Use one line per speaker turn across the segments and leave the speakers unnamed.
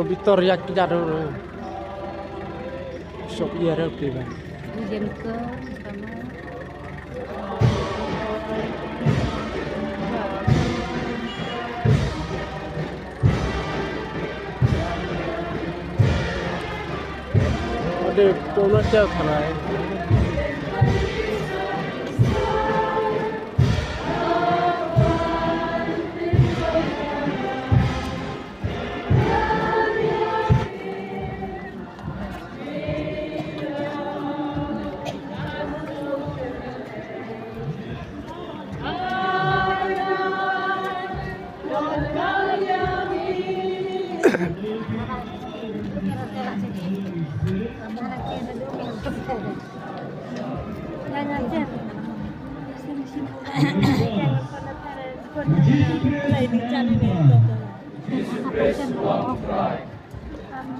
Victoria kita dulu. Shop iya rel bang.
Jam ke
sama. Ada donat jauh khai.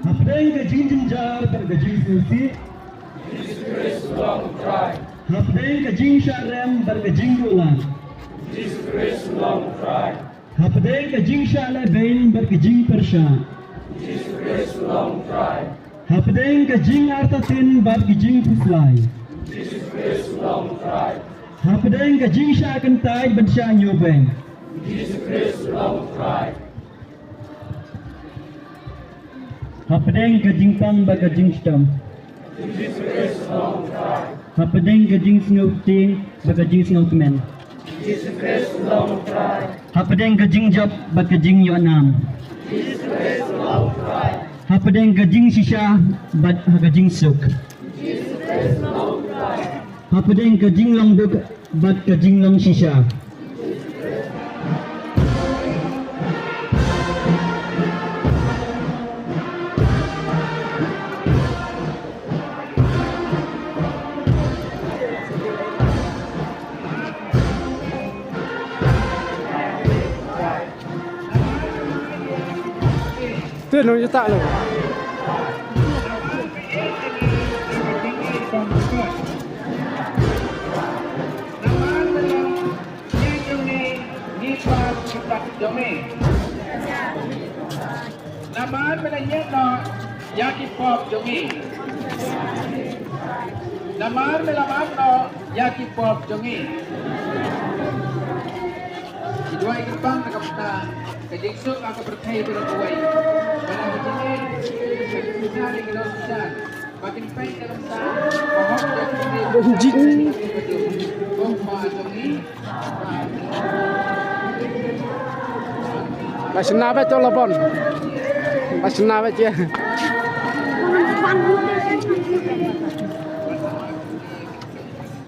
Hapdeng ke jing jar ke jing susi. Hapdeng ke jing sharem ke jing ulan. Hapdeng ke jing shale bain ke jing persha. Hapdeng ke jing artatin ke jing puslai. Hapdeng ke jing shakentai sha nyobeng. Hapdeng ke jing pang ke jing stam. Hapdeng ke jing snow ting ke jing snow kemen. Hapdeng ke jing job ke jing yonam. Hapdeng ke jing shisha ke jing suk. Hapdeng ke jing long duk ke jing long shisha.
Tuyên nó tak luôn.
Naman menanyet no yaki pop jongi. Naman melaman no yaki pop jongi. Dua ikutang nakapta kajingsu ang kapertay berkuway. Pada begini kita di Indonesia makin baik dalam sah bahwa
Jing. Masih nabe tu lapon. Masih nabe je.